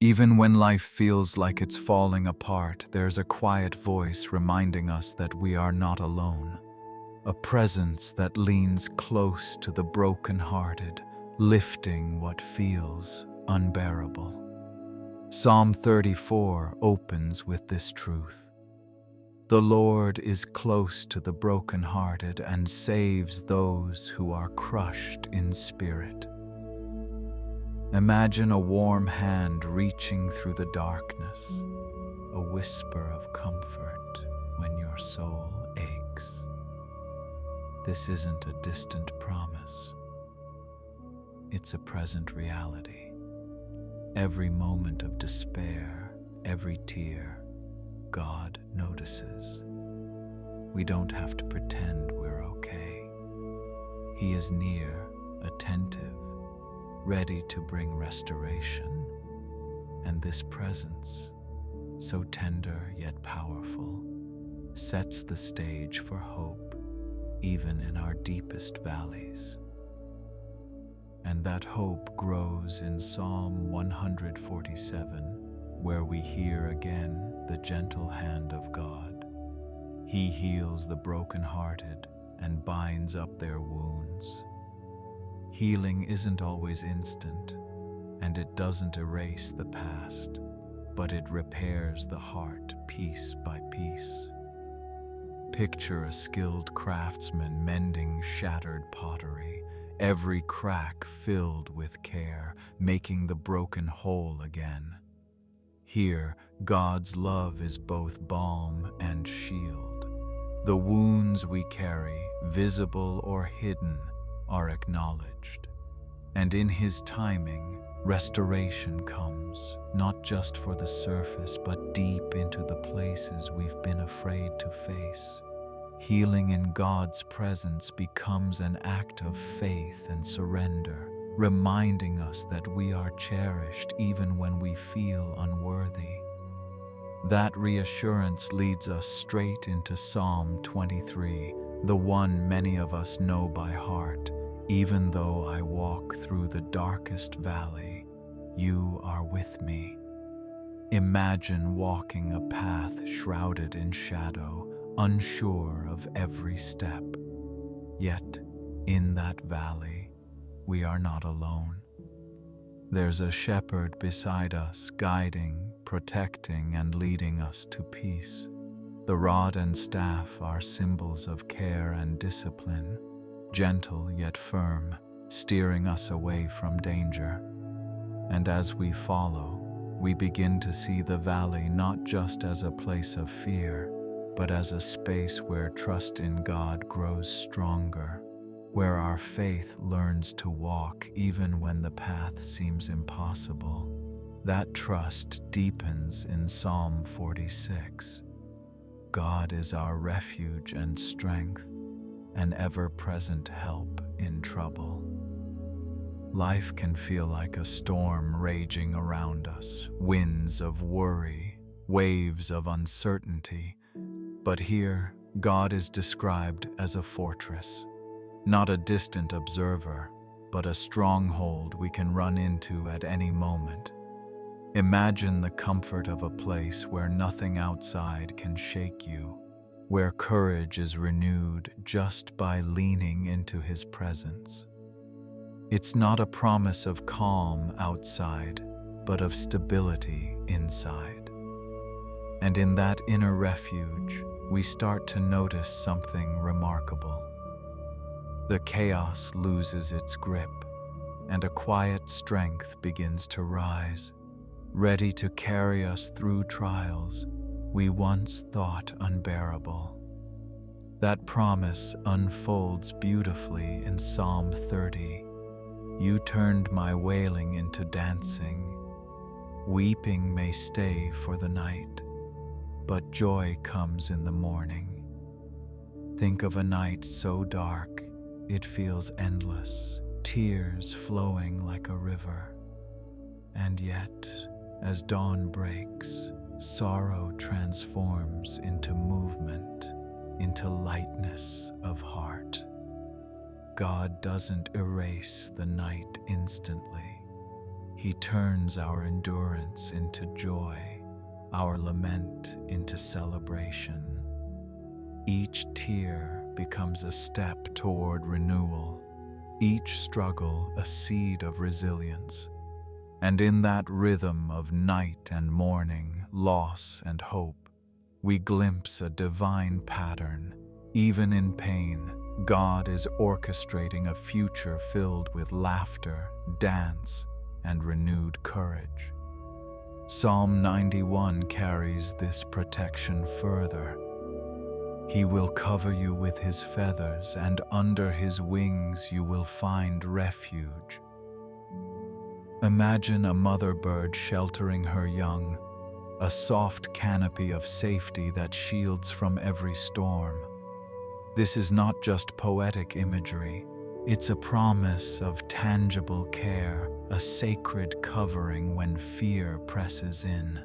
Even when life feels like it's falling apart, there's a quiet voice reminding us that we are not alone. A presence that leans close to the brokenhearted, lifting what feels unbearable. Psalm 34 opens with this truth. The Lord is close to the brokenhearted and saves those who are crushed in spirit. Imagine a warm hand reaching through the darkness, a whisper of comfort when your soul aches. This isn't a distant promise. It's a present reality. Every moment of despair, every tear, God notices. We don't have to pretend we're okay. He is near, attentive, ready to bring restoration. And this presence, so tender yet powerful, sets the stage for hope, even in our deepest valleys. And that hope grows in Psalm 147, where we hear again the gentle hand of God. He heals the brokenhearted and binds up their wounds. Healing isn't always instant, and it doesn't erase the past, but it repairs the heart piece by piece. Picture a skilled craftsman mending shattered pottery, every crack filled with care, making the broken whole again. Here, God's love is both balm and shield. The wounds we carry, visible or hidden, are acknowledged. And in His timing, restoration comes, not just for the surface, but deep into the places we've been afraid to face. Healing in God's presence becomes an act of faith and surrender, reminding us that we are cherished even when we feel unworthy. That reassurance leads us straight into Psalm 23, the one many of us know by heart. Even though I walk through the darkest valley, you are with me. Imagine walking a path shrouded in shadow, unsure of every step. Yet, in that valley, we are not alone. There's a shepherd beside us, guiding, protecting, and leading us to peace. The rod and staff are symbols of care and discipline, gentle yet firm, steering us away from danger. And as we follow, we begin to see the valley not just as a place of fear, but as a space where trust in God grows stronger, where our faith learns to walk even when the path seems impossible. That trust deepens in Psalm 46. God is our refuge and strength, an ever-present help in trouble. Life can feel like a storm raging around us, winds of worry, waves of uncertainty. But here, God is described as a fortress, not a distant observer, but a stronghold we can run into at any moment. Imagine the comfort of a place where nothing outside can shake you, where courage is renewed just by leaning into His presence. It's not a promise of calm outside, but of stability inside. And in that inner refuge, we start to notice something remarkable. The chaos loses its grip, and a quiet strength begins to rise, ready to carry us through trials we once thought unbearable. That promise unfolds beautifully in Psalm 30. You turned my wailing into dancing. Weeping may stay for the night, but joy comes in the morning. Think of a night so dark, it feels endless, tears flowing like a river. And yet, as dawn breaks, sorrow transforms into movement, into lightness of heart. God doesn't erase the night instantly. He turns our endurance into joy, our lament into celebration. Each tear becomes a step toward renewal, each struggle a seed of resilience. And in that rhythm of night and morning, loss and hope, we glimpse a divine pattern. Even in pain, God is orchestrating a future filled with laughter, dance, and renewed courage. Psalm 91 carries this protection further. He will cover you with his feathers, and under his wings you will find refuge. Imagine a mother bird sheltering her young, a soft canopy of safety that shields from every storm. This is not just poetic imagery, it's a promise of tangible care, a sacred covering when fear presses in.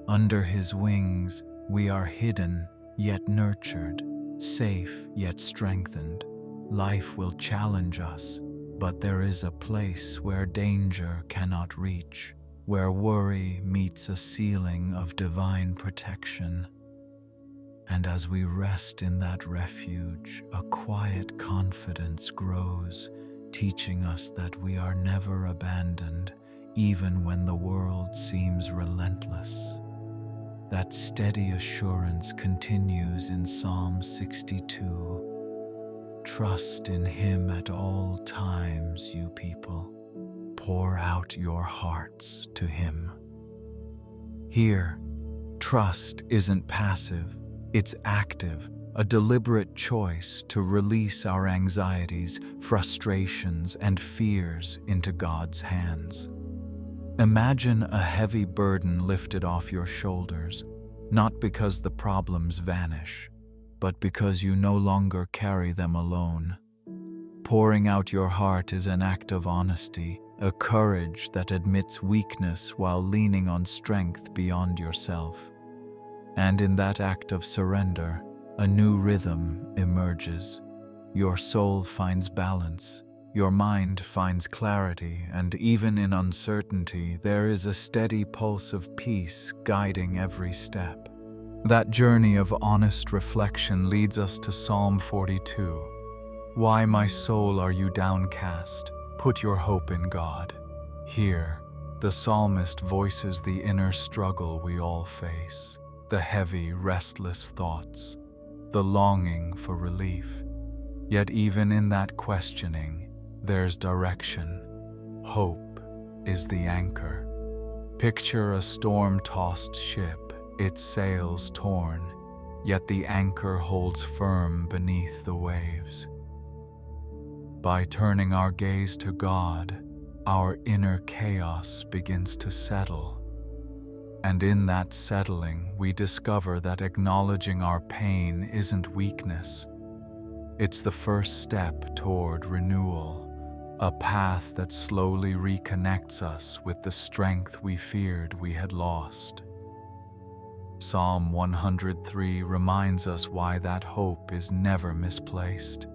Under his wings, we are hidden, yet nurtured, safe, yet strengthened. Life will challenge us, but there is a place where danger cannot reach, where worry meets a ceiling of divine protection. And as we rest in that refuge, a quiet confidence grows, teaching us that we are never abandoned, even when the world seems relentless. That steady assurance continues in Psalm 62. Trust in him at all times, you people. Pour out your hearts to him. Here, trust isn't passive, it's active, a deliberate choice to release our anxieties, frustrations, and fears into God's hands. Imagine a heavy burden lifted off your shoulders, not because the problems vanish, but because you no longer carry them alone. Pouring out your heart is an act of honesty, a courage that admits weakness while leaning on strength beyond yourself. And in that act of surrender, a new rhythm emerges. Your soul finds balance, your mind finds clarity, and even in uncertainty, there is a steady pulse of peace guiding every step. That journey of honest reflection leads us to Psalm 42. Why, my soul, are you downcast? Put your hope in God. Here, the psalmist voices the inner struggle we all face, the heavy, restless thoughts, the longing for relief. Yet even in that questioning, there's direction. Hope is the anchor. Picture a storm-tossed ship, its sails torn, yet the anchor holds firm beneath the waves. By turning our gaze to God, our inner chaos begins to settle. And in that settling, we discover that acknowledging our pain isn't weakness. It's the first step toward renewal, a path that slowly reconnects us with the strength we feared we had lost. Psalm 103 reminds us why that hope is never misplaced.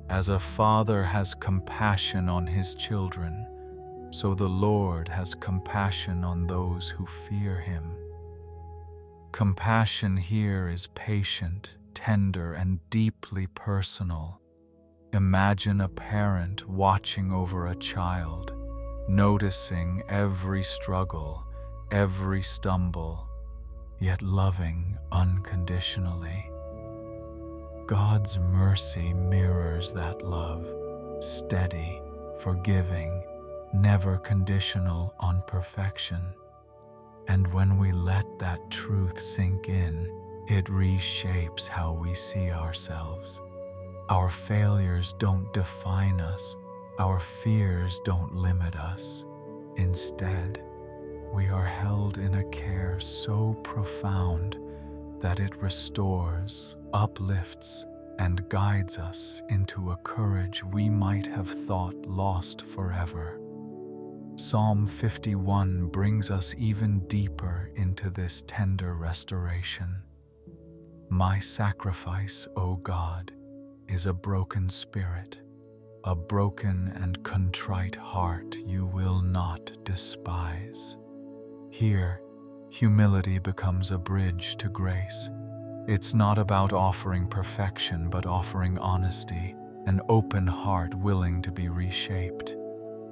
As a father has compassion on his children, so the Lord has compassion on those who fear him. Compassion here is patient, tender, and deeply personal. Imagine a parent watching over a child, noticing every struggle, every stumble, yet loving unconditionally. God's mercy mirrors that love, steady, forgiving, never conditional on perfection. And when we let that truth sink in, it reshapes how we see ourselves. Our failures don't define us. Our fears don't limit us. Instead, we are held in a care so profound that it restores, uplifts, and guides us into a courage we might have thought lost forever. Psalm 51 brings us even deeper into this tender restoration. My sacrifice, O God, is a broken spirit, A broken and contrite heart you will not despise. Here, humility becomes a bridge to grace. It's not about offering perfection, but offering honesty, an open heart willing to be reshaped.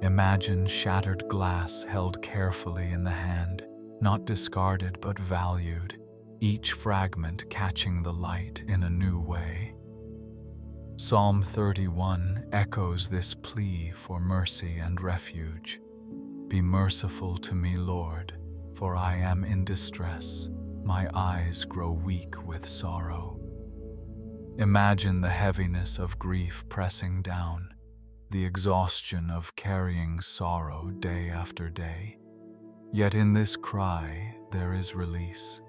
Imagine shattered glass held carefully in the hand, not discarded but valued, each fragment catching the light in a new way. Psalm 31 echoes this plea for mercy and refuge. Be merciful to me, Lord, for I am in distress. My eyes grow weak with sorrow. Imagine the heaviness of grief pressing down, the exhaustion of carrying sorrow day after day. Yet in this cry there is release.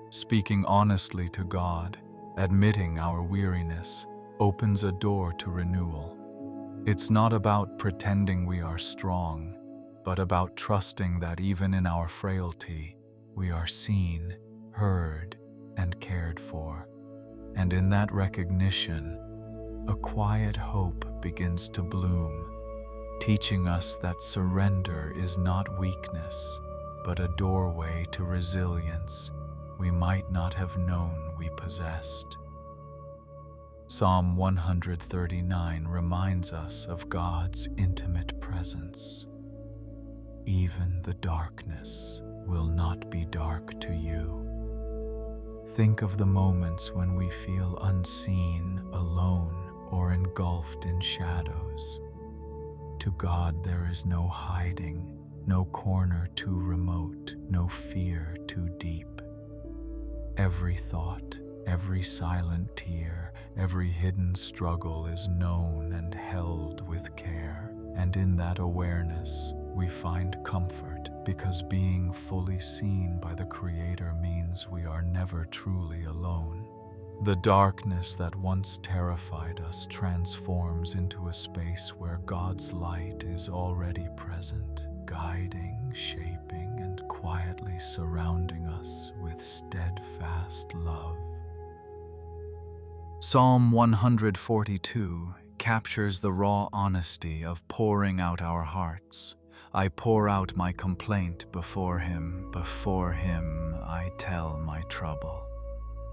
Speaking honestly to God, admitting our weariness, opens a door to renewal. It's not about pretending we are strong, but about trusting that even in our frailty, we are seen, heard, and cared for. And in that recognition, a quiet hope begins to bloom, teaching us that surrender is not weakness, but a doorway to resilience we might not have known we possessed. Psalm 139 reminds us of God's intimate presence. Even the darkness will not be dark to you. Think of the moments when we feel unseen, alone, or engulfed in shadows. To God there is no hiding, no corner too remote, no fear too deep. Every thought, every silent tear, every hidden struggle is known and held with care. And in that awareness, we find comfort, because being fully seen by the Creator means we are never truly alone. The darkness that once terrified us transforms into a space where God's light is already present, guiding, shaping, and quietly surrounding us with steadfast love. Psalm 142 captures the raw honesty of pouring out our hearts. I pour out my complaint before him I tell my trouble.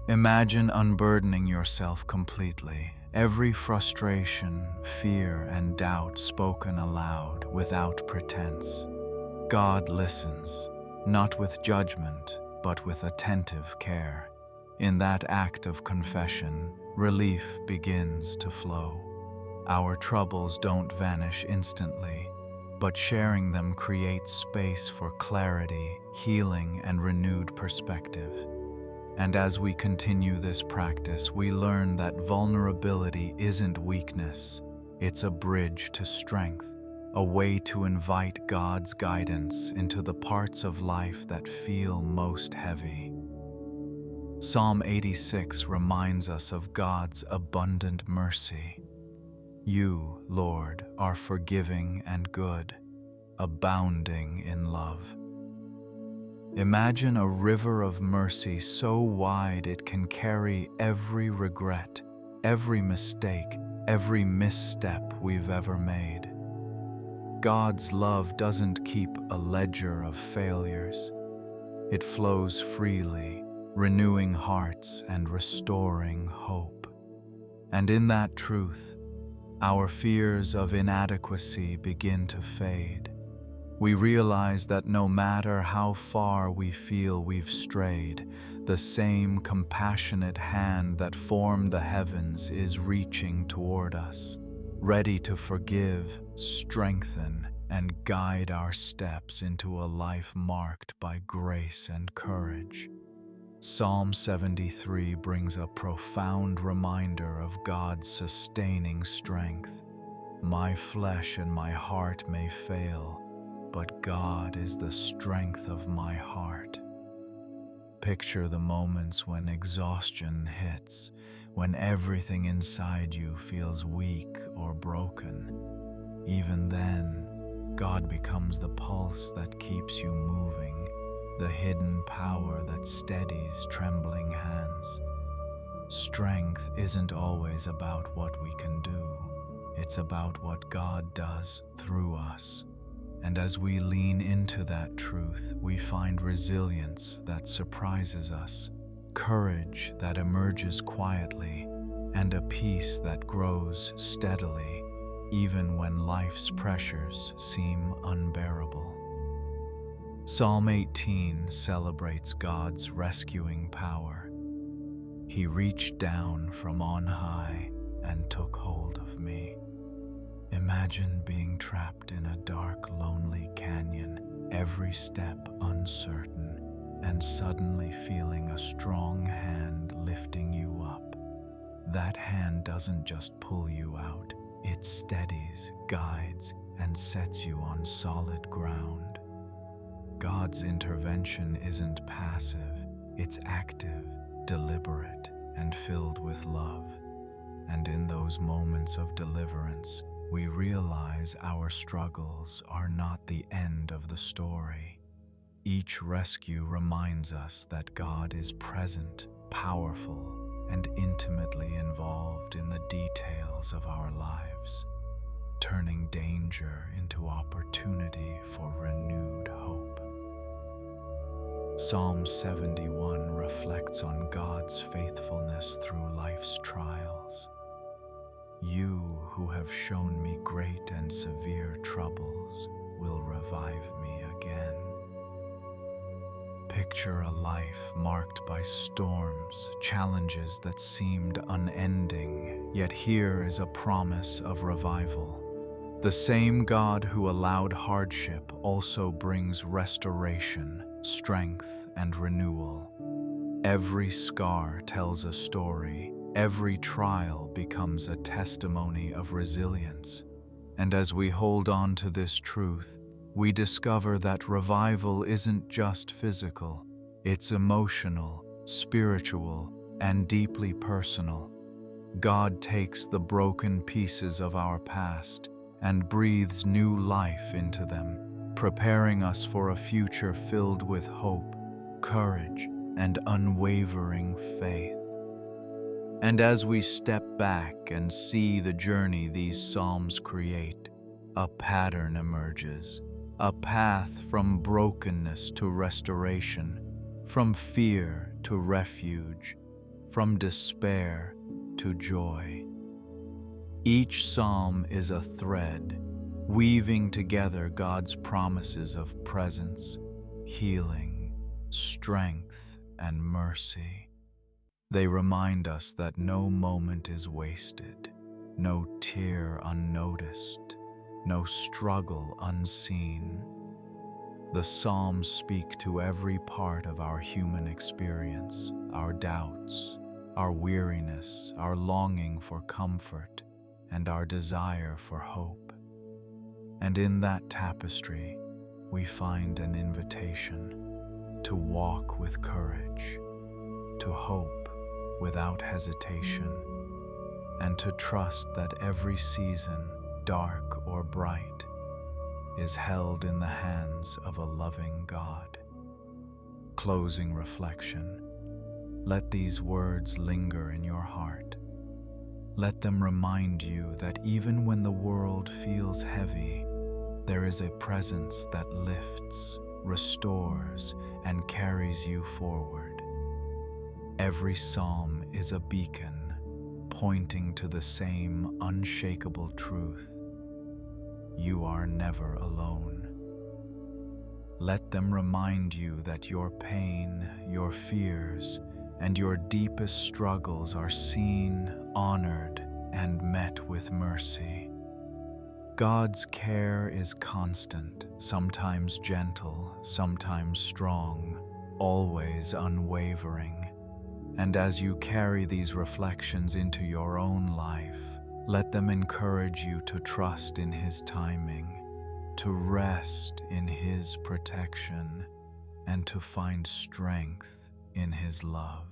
Imagine unburdening yourself completely, every frustration, fear, and doubt spoken aloud without pretense. God listens, not with judgment, but with attentive care. In that act of confession, relief begins to flow. Our troubles don't vanish instantly, but sharing them creates space for clarity, healing, and renewed perspective. And as we continue this practice, we learn that vulnerability isn't weakness, it's a bridge to strength, a way to invite God's guidance into the parts of life that feel most heavy. Psalm 86 reminds us of God's abundant mercy. You, Lord, are forgiving and good, abounding in love. Imagine a river of mercy so wide it can carry every regret, every mistake, every misstep we've ever made. God's love doesn't keep a ledger of failures. It flows freely, renewing hearts and restoring hope. And in that truth, our fears of inadequacy begin to fade. We realize that no matter how far we feel we've strayed, the same compassionate hand that formed the heavens is reaching toward us, ready to forgive, strengthen, and guide our steps into a life marked by grace and courage. Psalm 73 brings a profound reminder of God's sustaining strength. My flesh and my heart may fail, but God is the strength of my heart. Picture the moments when exhaustion hits, when everything inside you feels weak or broken. Even then, God becomes the pulse that keeps you moving, the hidden power that steadies trembling hands. Strength isn't always about what we can do. It's about what God does through us. And as we lean into that truth, we find resilience that surprises us, courage that emerges quietly, and a peace that grows steadily, even when life's pressures seem unbearable. Psalm 18 celebrates God's rescuing power. He reached down from on high and took hold of me. Imagine being trapped in a dark, lonely canyon, every step uncertain, and suddenly feeling a strong hand lifting you up. That hand doesn't just pull you out, it steadies, guides, and sets you on solid ground. God's intervention isn't passive, it's active, deliberate, and filled with love. And in those moments of deliverance, we realize our struggles are not the end of the story. Each rescue reminds us that God is present, powerful, and intimately involved in the details of our lives, turning danger into opportunity for renewed hope. Psalm 71 reflects on God's faithfulness through life's trials. You who have shown me great and severe troubles will revive me again. Picture a life marked by storms, challenges that seemed unending, yet here is a promise of revival. The same God who allowed hardship also brings restoration, strength, and renewal. Every scar tells a story. Every trial becomes a testimony of resilience. And as we hold on to this truth, we discover that revival isn't just physical, it's emotional, spiritual, and deeply personal. God takes the broken pieces of our past and breathes new life into them, preparing us for a future filled with hope, courage, and unwavering faith. And as we step back and see the journey these psalms create, a pattern emerges, a path from brokenness to restoration, from fear to refuge, from despair to joy. Each psalm is a thread, weaving together God's promises of presence, healing, strength, and mercy. They remind us that no moment is wasted, no tear unnoticed, no struggle unseen. The Psalms speak to every part of our human experience, our doubts, our weariness, our longing for comfort, and our desire for hope. And in that tapestry, we find an invitation to walk with courage, to hope without hesitation, and to trust that every season, dark or bright, is held in the hands of a loving God. Closing reflection. Let these words linger in your heart. Let them remind you that even when the world feels heavy, there is a presence that lifts, restores, and carries you forward. Every psalm is a beacon, pointing to the same unshakable truth. You are never alone. Let them remind you that your pain, your fears, and your deepest struggles are seen, honored, and met with mercy. God's care is constant, sometimes gentle, sometimes strong, always unwavering. And as you carry these reflections into your own life, let them encourage you to trust in His timing, to rest in His protection, and to find strength in His love.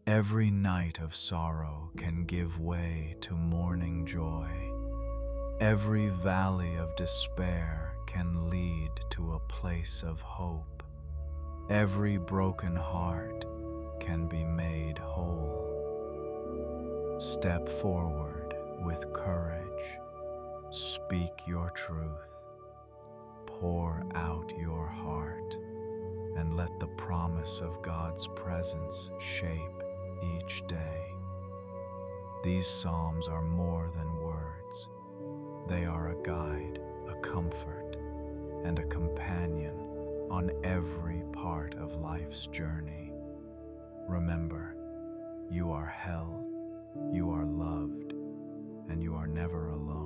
Every night of sorrow can give way to morning joy. Every valley of despair can lead to a place of hope. Every broken heart can be made whole. Step forward with courage, speak your truth, pour out your heart, and let the promise of God's presence shape each day. These Psalms are more than words. They are a guide, a comfort, and a companion on every part of life's journey. Remember, you are held, you are loved, and you are never alone.